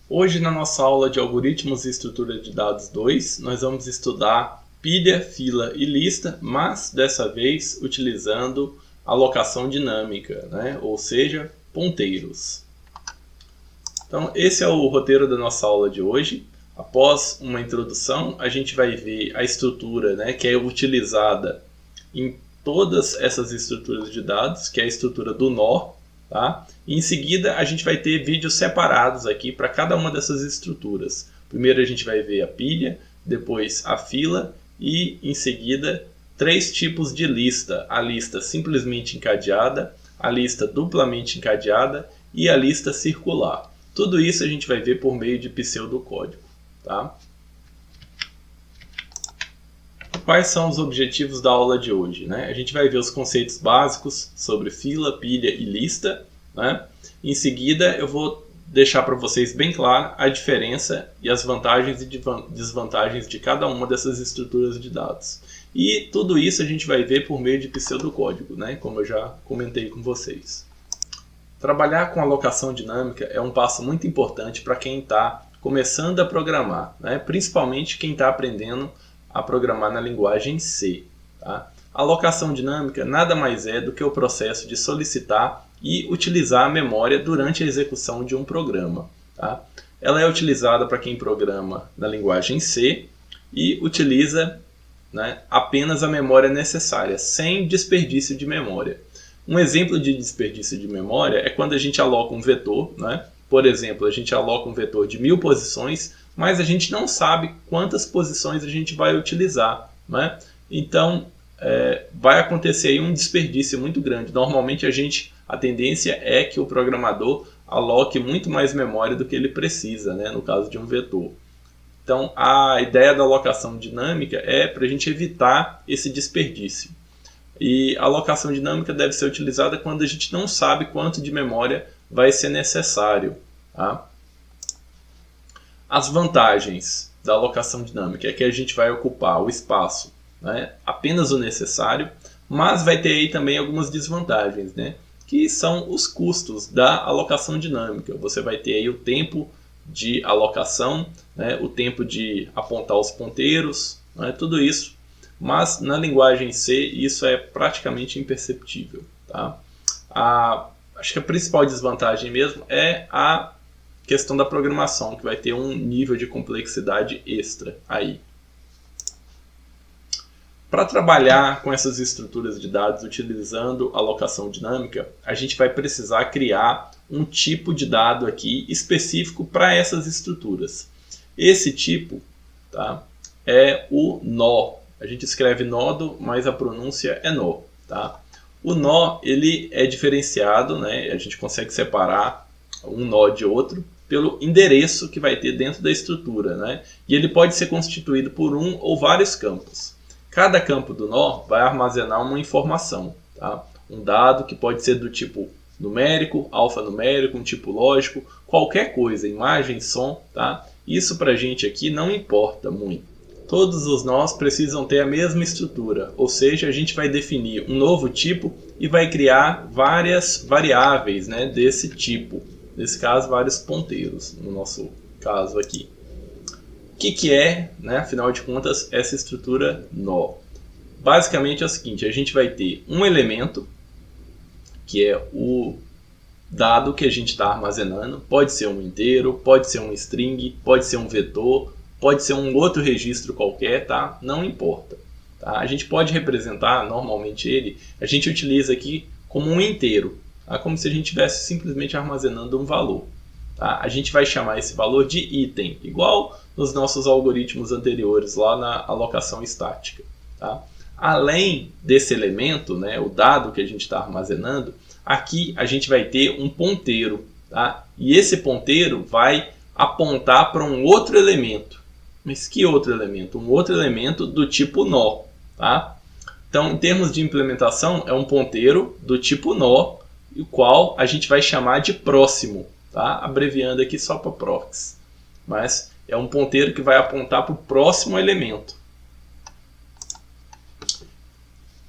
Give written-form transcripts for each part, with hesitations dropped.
Hoje, na nossa aula de Algoritmos e Estrutura de Dados 2, nós vamos estudar pilha, fila e lista, mas dessa vez utilizando alocação dinâmica, né? Ou seja, ponteiros. Então, esse é o roteiro da nossa aula de hoje. Após uma introdução, a gente vai ver a estrutura, né, que é utilizada em todas essas estruturas de dados, que é a estrutura do nó. Tá? E em seguida a gente vai ter vídeos separados aqui para cada uma dessas estruturas. Primeiro a gente vai ver a pilha, depois a fila e em seguida 3 tipos de lista. A lista simplesmente encadeada, a lista duplamente encadeada e a lista circular. Tudo isso a gente vai ver por meio de pseudocódigo. Tá? Quais são os objetivos da aula de hoje? Né? A gente vai ver os conceitos básicos sobre fila, pilha e lista. Né? Em seguida, eu vou deixar para vocês bem claro a diferença e as vantagens e desvantagens de cada uma dessas estruturas de dados. E tudo isso a gente vai ver por meio de pseudocódigo, né? Como eu já comentei com vocês. Trabalhar com alocação dinâmica é um passo muito importante para quem está começando a programar, né? Principalmente quem está aprendendo a programar na linguagem C. Tá? A alocação dinâmica nada mais é do que o processo de solicitar e utilizar a memória durante a execução de um programa. Tá? Ela é utilizada para quem programa na linguagem C e utiliza, né, apenas a memória necessária, sem desperdício de memória. Um exemplo de desperdício de memória é quando a gente aloca um vetor, né? Por exemplo, a gente aloca um vetor de 1000 posições, mas a gente não sabe quantas posições a gente vai utilizar, né? Então, vai acontecer aí um desperdício muito grande. Normalmente a tendência é que o programador aloque muito mais memória do que ele precisa, né? No caso de um vetor. Então, a ideia da alocação dinâmica é para a gente evitar esse desperdício. E a alocação dinâmica deve ser utilizada quando a gente não sabe quanto de memória vai ser necessário. Tá? As vantagens da alocação dinâmica é que a gente vai ocupar o espaço, né, apenas o necessário, mas vai ter aí também algumas desvantagens, né, que são os custos da alocação dinâmica. Você vai ter aí o tempo de alocação, né, o tempo de apontar os ponteiros, né, tudo isso. Mas na linguagem C isso é praticamente imperceptível. Tá? Acho que a principal desvantagem mesmo é a questão da programação, que vai ter um nível de complexidade extra aí. Para trabalhar com essas estruturas de dados utilizando alocação dinâmica, a gente vai precisar criar um tipo de dado aqui específico para essas estruturas. Esse tipo, tá, é o nó. A gente escreve nodo, mas a pronúncia é nó. Tá? O nó ele é diferenciado, né? A gente consegue separar um nó de outro pelo endereço que vai ter dentro da estrutura. Né? E ele pode ser constituído por um ou vários campos. Cada campo do nó vai armazenar uma informação. Tá? Um dado que pode ser do tipo numérico, alfanumérico, um tipo lógico, qualquer coisa, imagem, som. Tá? Isso para a gente aqui não importa muito. Todos os nós precisam ter a mesma estrutura, ou seja, a gente vai definir um novo tipo e vai criar várias variáveis, né, desse tipo. Nesse caso, vários ponteiros, no nosso caso aqui. O que é, né, afinal de contas, essa estrutura nó? Basicamente é o seguinte, a gente vai ter um elemento, que é o dado que a gente está armazenando, pode ser um inteiro, pode ser um string, pode ser um vetor, pode ser um outro registro qualquer, tá? Não importa. Tá? A gente pode representar normalmente ele, a gente utiliza aqui como um inteiro, tá? Como se a gente estivesse simplesmente armazenando um valor. Tá? A gente vai chamar esse valor de item, igual nos nossos algoritmos anteriores lá na alocação estática. Tá? Além desse elemento, né, o dado que a gente está armazenando, aqui a gente vai ter um ponteiro. Tá? E esse ponteiro vai apontar para um outro elemento. Mas que outro elemento? Um outro elemento do tipo nó. Tá? Então, em termos de implementação, é um ponteiro do tipo nó, o qual a gente vai chamar de próximo. Tá? Abreviando aqui só para prox. Mas é um ponteiro que vai apontar para o próximo elemento.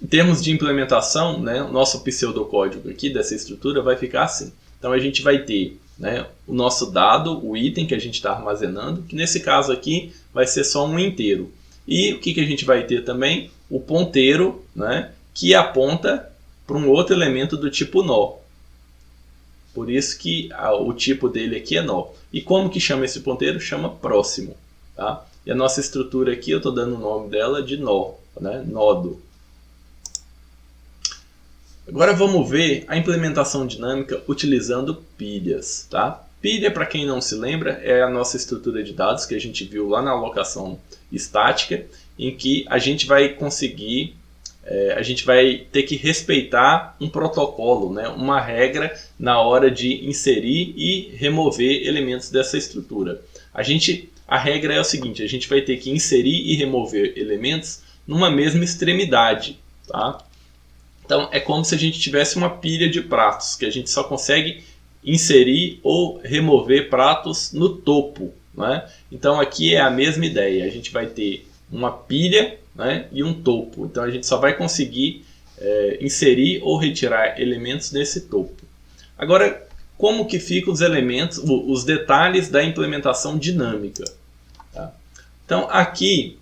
Em termos de implementação, né, o nosso pseudocódigo aqui dessa estrutura vai ficar assim. Então, a gente vai ter né, o nosso dado, o item que a gente está armazenando, que nesse caso aqui vai ser só um inteiro. E o que a gente vai ter também? O ponteiro, né, que aponta para um outro elemento do tipo nó. Por isso que o tipo dele aqui é nó. E como que chama esse ponteiro? Chama próximo. Tá? E a nossa estrutura aqui, eu estou dando o nome dela de nó, né? Nodo. Agora vamos ver a implementação dinâmica utilizando pilhas. Tá? Pilha, para quem não se lembra, é a nossa estrutura de dados que a gente viu lá na alocação estática, em que a gente vai conseguir, a gente vai ter que respeitar um protocolo, né? Uma regra na hora de inserir e remover elementos dessa estrutura. A regra é o seguinte, a gente vai ter que inserir e remover elementos numa mesma extremidade. Tá? Então é como se a gente tivesse uma pilha de pratos, que a gente só consegue inserir ou remover pratos no topo. Né? Então aqui é a mesma ideia, a gente vai ter uma pilha, né, e um topo. Então a gente só vai conseguir inserir ou retirar elementos nesse topo. Agora, como que ficam os elementos, os detalhes da implementação dinâmica? Tá? Então aqui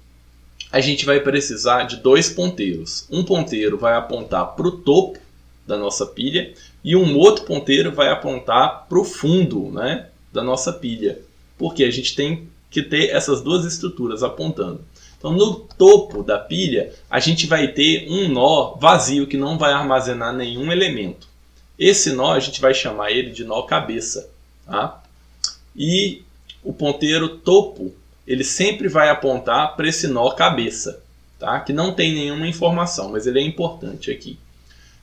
a gente vai precisar de dois ponteiros. Um ponteiro vai apontar para o topo da nossa pilha e um outro ponteiro vai apontar para o fundo, né, da nossa pilha. Porque a gente tem que ter essas duas estruturas apontando. Então, no topo da pilha, a gente vai ter um nó vazio que não vai armazenar nenhum elemento. Esse nó, a gente vai chamar ele de nó cabeça. Tá? E o ponteiro topo, ele sempre vai apontar para esse nó cabeça, tá? Que não tem nenhuma informação, mas ele é importante aqui.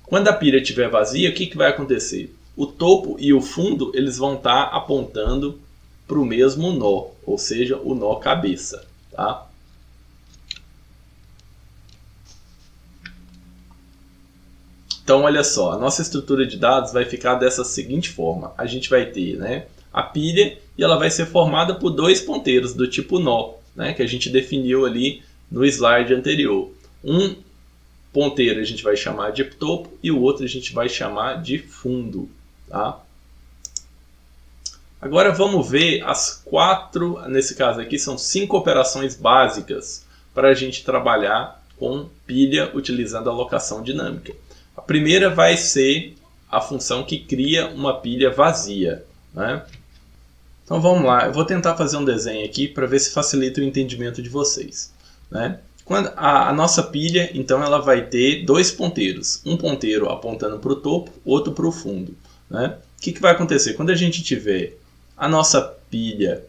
Quando a pilha estiver vazia, o que vai acontecer? O topo e o fundo eles vão estar apontando para o mesmo nó, ou seja, o nó cabeça. Tá? Então, olha só, a nossa estrutura de dados vai ficar dessa seguinte forma. A gente vai ter, né, a pilha e ela vai ser formada por dois ponteiros do tipo nó, né, que a gente definiu ali no slide anterior. Um ponteiro a gente vai chamar de topo e o outro a gente vai chamar de fundo. Tá? Agora vamos ver as quatro, nesse caso aqui são 5 operações básicas para a gente trabalhar com pilha utilizando a alocação dinâmica. A primeira vai ser a função que cria uma pilha vazia. Né? Então vamos lá, eu vou tentar fazer um desenho aqui para ver se facilita o entendimento de vocês. Né? Quando a nossa pilha, então, ela vai ter dois ponteiros. Um ponteiro apontando para o topo, outro para o fundo. Né? O que vai acontecer? Quando a gente tiver a nossa pilha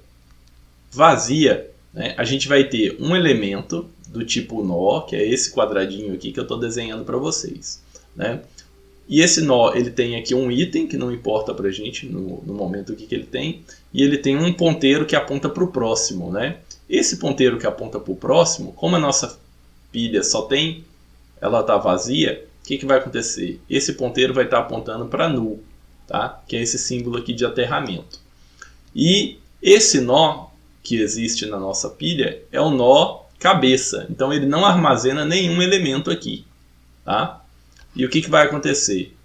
vazia, né, a gente vai ter um elemento do tipo nó, que é esse quadradinho aqui que eu estou desenhando para vocês. Né? E esse nó ele tem aqui um item que não importa para a gente no momento o que ele tem, e ele tem um ponteiro que aponta para o próximo. Né? Esse ponteiro que aponta para o próximo, como a nossa pilha ela está vazia, o que vai acontecer? Esse ponteiro vai estar apontando para null, tá? Que é esse símbolo aqui de aterramento. E esse nó que existe na nossa pilha é o nó cabeça, então ele não armazena nenhum elemento aqui. Tá? E o que vai acontecer?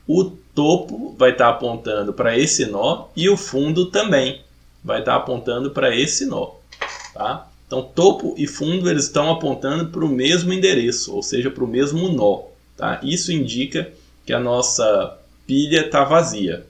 O topo vai estar apontando para esse nó e o fundo também vai estar apontando para esse nó. Tá? Então topo e fundo eles estão apontando para o mesmo endereço, ou seja, para o mesmo nó. Tá? Isso indica que a nossa pilha está vazia.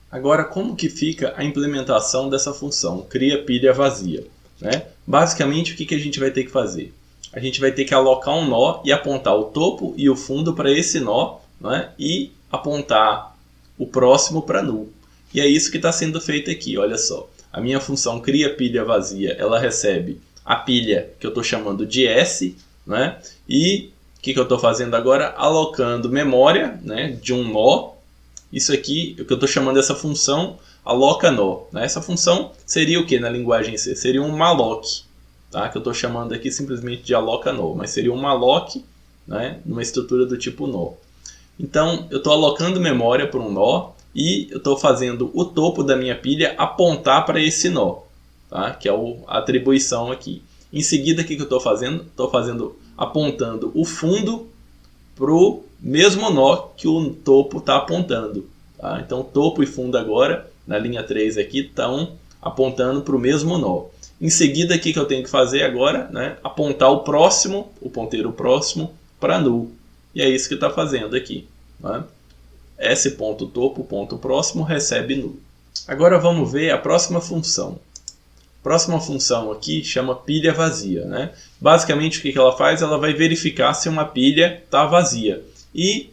Agora, como que fica a implementação dessa função? Cria pilha vazia. Né? Basicamente, o que a gente vai ter que fazer? A gente vai ter que alocar um nó e apontar o topo e o fundo para esse nó, né? E apontar o próximo para null. E é isso que está sendo feito aqui, olha só. A minha função cria pilha vazia, ela recebe a pilha que eu estou chamando de S, né? E o que eu estou fazendo agora? Alocando memória, né, de um nó. Isso aqui, o que eu estou chamando dessa função, aloca nó. Né? Essa função seria o que na linguagem C? Seria um malloc, tá? Que eu estou chamando aqui simplesmente de aloca nó, mas seria um malloc, né, numa estrutura do tipo nó. Então, eu estou alocando memória para um nó e eu estou fazendo o topo da minha pilha apontar para esse nó, tá? Que é a atribuição aqui. Em seguida, o que eu estou fazendo? Estou apontando o fundo para o mesmo nó que o topo está apontando. Tá? Então topo e fundo agora, na linha 3 aqui, estão apontando para o mesmo nó. Em seguida, o que eu tenho que fazer agora? Né? Apontar o próximo, o ponteiro próximo, para null. E é isso que está fazendo aqui. Né? S.topo, ponto próximo, recebe null. Agora vamos ver a próxima função. A próxima função aqui chama pilha vazia. Né? Basicamente o que ela faz? Ela vai verificar se uma pilha está vazia. E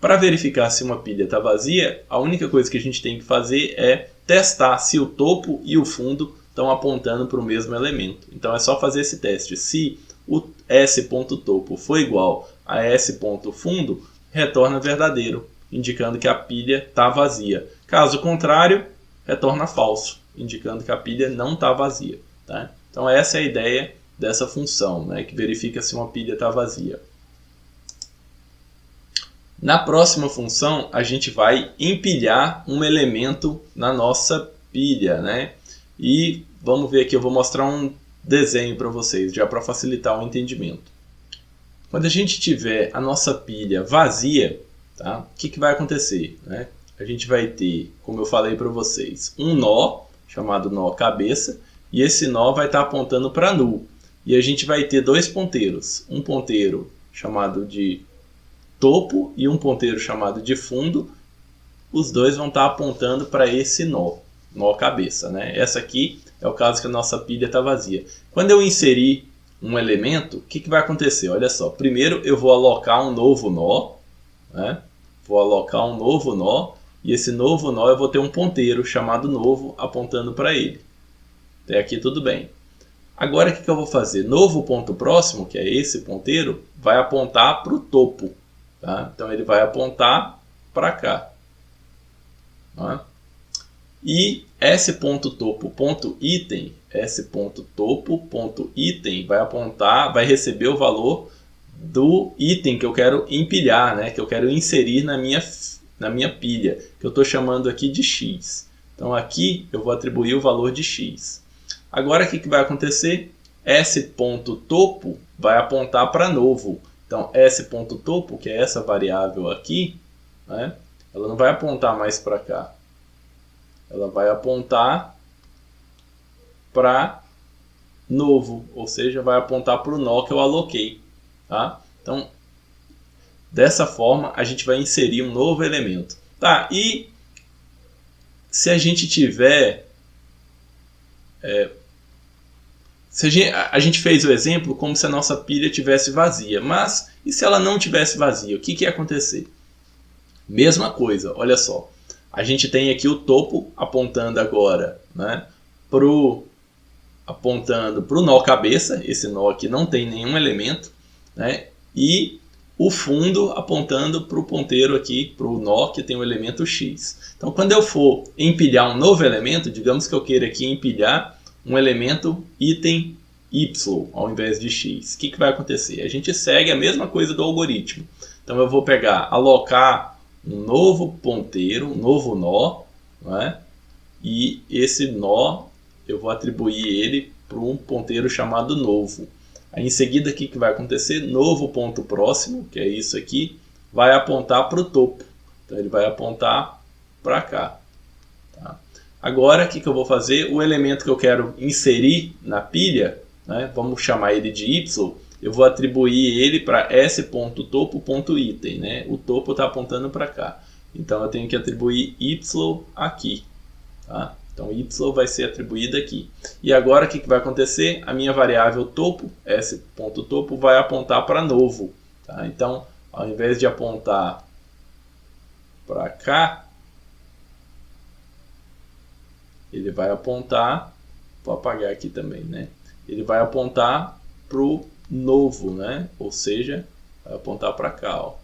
para verificar se uma pilha está vazia, a única coisa que a gente tem que fazer é testar se o topo e o fundo estão apontando para o mesmo elemento. Então é só fazer esse teste. Se o S.topo for igual a S.fundo, retorna verdadeiro, indicando que a pilha está vazia. Caso contrário, retorna falso, indicando que a pilha não está vazia. Tá? Então essa é a ideia dessa função, né, que verifica se uma pilha está vazia. Na próxima função, a gente vai empilhar um elemento na nossa pilha, né? E vamos ver aqui, eu vou mostrar um desenho para vocês, já para facilitar o entendimento. Quando a gente tiver a nossa pilha vazia, tá? O que vai acontecer? Né? A gente vai ter, como eu falei para vocês, um nó, chamado nó cabeça, e esse nó vai estar apontando para null. E a gente vai ter dois ponteiros, um ponteiro chamado de topo e um ponteiro chamado de fundo. Os dois vão estar apontando para esse nó cabeça, né? Essa aqui é o caso que a nossa pilha está vazia. Quando eu inserir um elemento, o que vai acontecer? Olha só, primeiro eu vou alocar um novo nó, né? Vou alocar um novo nó, e esse novo nó eu vou ter um ponteiro chamado novo apontando para ele. Até aqui tudo bem. Agora o que eu vou fazer? Novo ponto próximo, que é esse ponteiro, vai apontar para o topo. Tá? Então ele vai apontar para cá. Tá? E S.topo.item, S.topo.item vai apontar, vai receber o valor do item que eu quero empilhar, né? Que eu quero inserir na minha pilha, que eu estou chamando aqui de x. Então aqui eu vou atribuir o valor de x. Agora o que vai acontecer? S.topo vai apontar para novo. Então, S.topo, que é essa variável aqui, né, ela não vai apontar mais para cá. Ela vai apontar para novo, ou seja, vai apontar para o nó que eu aloquei. Tá? Então, dessa forma, a gente vai inserir um novo elemento. Tá, e se a gente tiver... a gente fez o exemplo como se a nossa pilha tivesse vazia, mas e se ela não tivesse vazia? O que ia acontecer? Mesma coisa, olha só. A gente tem aqui o topo apontando agora, né, apontando para o nó cabeça, esse nó aqui não tem nenhum elemento, né, e o fundo apontando para o ponteiro aqui, para o nó que tem o elemento x. Então quando eu for empilhar um novo elemento, digamos que eu queira aqui empilhar um elemento item y ao invés de x. O que vai acontecer? A gente segue a mesma coisa do algoritmo. Então eu vou pegar, alocar um novo ponteiro, um novo nó, né? E esse nó eu vou atribuir ele para um ponteiro chamado novo. Aí em seguida o que vai acontecer? Novo ponto próximo, que é isso aqui, vai apontar para o topo. Então ele vai apontar para cá. Tá? Agora, o que eu vou fazer? O elemento que eu quero inserir na pilha, né, vamos chamar ele de y, eu vou atribuir ele para S.topo.item. Né? O topo está apontando para cá. Então, eu tenho que atribuir y aqui. Tá? Então, y vai ser atribuído aqui. E agora, o que vai acontecer? A minha variável topo, S.topo, vai apontar para novo. Tá? Então, ao invés de apontar para cá, ele vai apontar, vou apagar aqui também, né? Ele vai apontar para o novo, né? Ou seja, vai apontar para cá, ó,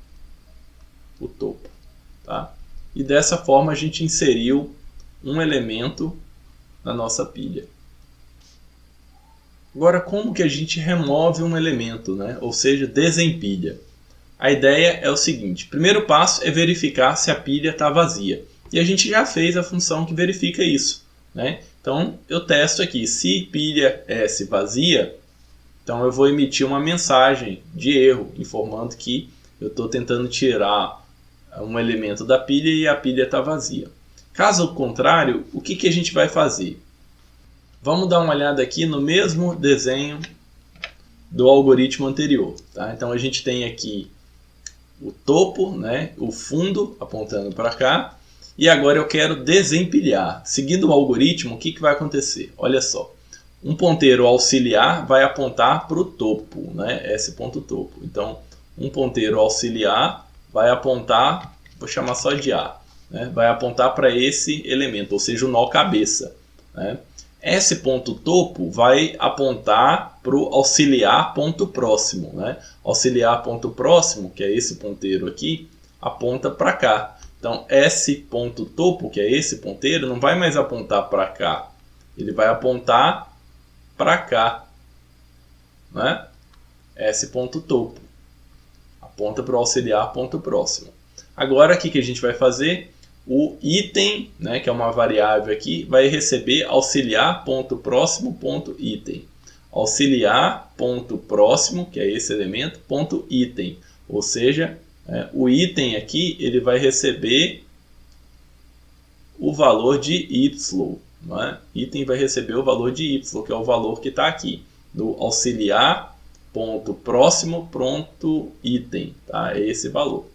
o topo, tá? E dessa forma a gente inseriu um elemento na nossa pilha. Agora, como que a gente remove um elemento, né? Ou seja, desempilha? A ideia é o seguinte: primeiro passo é verificar se a pilha está vazia. E a gente já fez a função que verifica isso. Né? Então eu testo aqui, se pilha S vazia, então eu vou emitir uma mensagem de erro, informando que eu estou tentando tirar um elemento da pilha e a pilha está vazia. Caso contrário, o que a gente vai fazer? Vamos dar uma olhada aqui no mesmo desenho do algoritmo anterior. Tá? Então a gente tem aqui o topo, né, o fundo apontando para cá, e agora eu quero desempilhar. Seguindo o algoritmo, o que vai acontecer? Olha só, um ponteiro auxiliar vai apontar para o topo, né, esse ponto topo. Então, um ponteiro auxiliar vai apontar, vou chamar só de A, né, vai apontar para esse elemento, ou seja, o nó cabeça. Né? Esse ponto topo vai apontar para o auxiliar ponto próximo. Né? Auxiliar ponto próximo, que é esse ponteiro aqui, aponta para cá. Então, esse ponto topo, que é esse ponteiro, não vai mais apontar para cá. Ele vai apontar para cá. Né? Esse ponto topo. Aponta para o auxiliar ponto próximo. Agora, o que a gente vai fazer? O item, né, que é uma variável aqui, vai receber auxiliar ponto próximo ponto item. Auxiliar ponto próximo, que é esse elemento, ponto item. Ou seja, o item aqui ele vai receber o valor de y. Né? Item vai receber o valor de y, que é o valor que está aqui. Do auxiliar ponto próximo ponto item. Tá? É esse valor.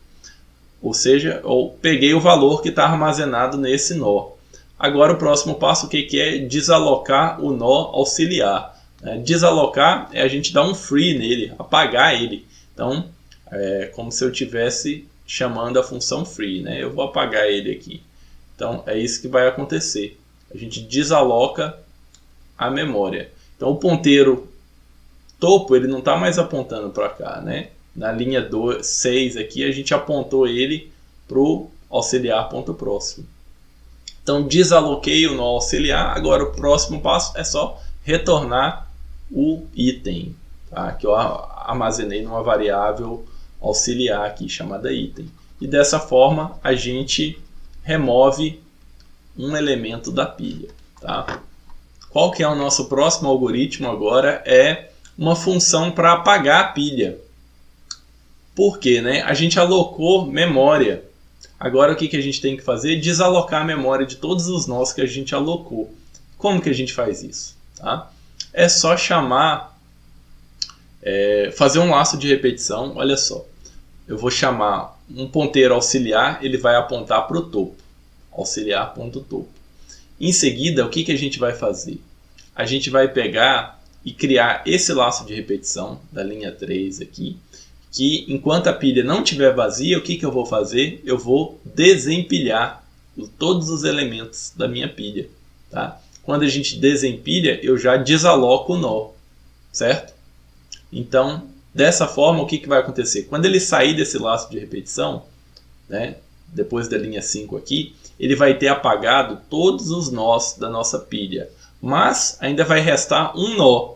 Ou seja, eu peguei o valor que está armazenado nesse nó. Agora o próximo passo, o que é? Desalocar o nó auxiliar. Desalocar é a gente dar um free nele, apagar ele. Então, é como se eu estivesse chamando a função free. Né? Eu vou apagar ele aqui. Então, é isso que vai acontecer. A gente desaloca a memória. Então, o ponteiro topo ele não está mais apontando para cá, né? Na linha 6 aqui, a gente apontou ele para o auxiliar ponto próximo. Então, desaloquei o nó auxiliar. Agora, o próximo passo é só retornar o item, tá? Que eu armazenei numa variável auxiliar aqui, chamada item. E dessa forma, a gente remove um elemento da pilha. Tá? Qual que é o nosso próximo algoritmo agora? É uma função para apagar a pilha. Por quê? Né? A gente alocou memória. Agora o que a gente tem que fazer? Desalocar a memória de todos os nós que a gente alocou. Como que a gente faz isso? Tá? É só chamar, fazer um laço de repetição. Olha só, eu vou chamar um ponteiro auxiliar, ele vai apontar para o topo. Auxiliar ponto topo. Em seguida, o que a gente vai fazer? A gente vai pegar e criar esse laço de repetição da linha 3 aqui. Que enquanto a pilha não estiver vazia, o que eu vou fazer? Eu vou desempilhar todos os elementos da minha pilha. Tá? Quando a gente desempilha, eu já desaloco o nó, certo? Então, dessa forma, o que vai acontecer? Quando ele sair desse laço de repetição, né, depois da linha 5 aqui, ele vai ter apagado todos os nós da nossa pilha. Mas ainda vai restar um nó.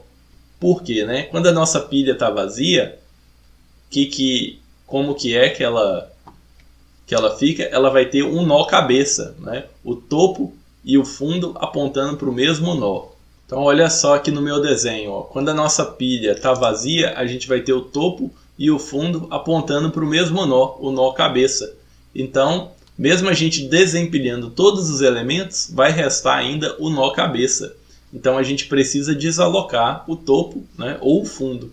Por quê? Né? Quando a nossa pilha está vazia, como que ela fica? Ela vai ter um nó cabeça, né? O topo e o fundo apontando para o mesmo nó. Então olha só aqui no meu desenho, ó. Quando a nossa pilha está vazia, a gente vai ter o topo e o fundo apontando para o mesmo nó, o nó cabeça. Então, mesmo a gente desempilhando todos os elementos, vai restar ainda o nó cabeça. Então a gente precisa desalocar o topo, né? Ou o fundo.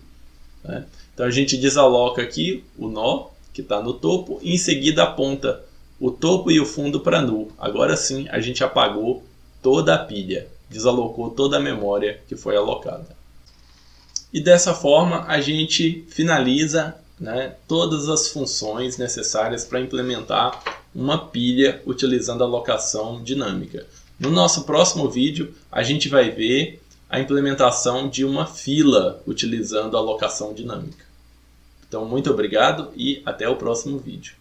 Né? Então a gente desaloca aqui o nó que está no topo e em seguida aponta o topo e o fundo para null. Agora sim a gente apagou toda a pilha, desalocou toda a memória que foi alocada. E dessa forma a gente finaliza, né, todas as funções necessárias para implementar uma pilha utilizando a alocação dinâmica. No nosso próximo vídeo a gente vai ver a implementação de uma fila utilizando a alocação dinâmica. Então, muito obrigado e até o próximo vídeo.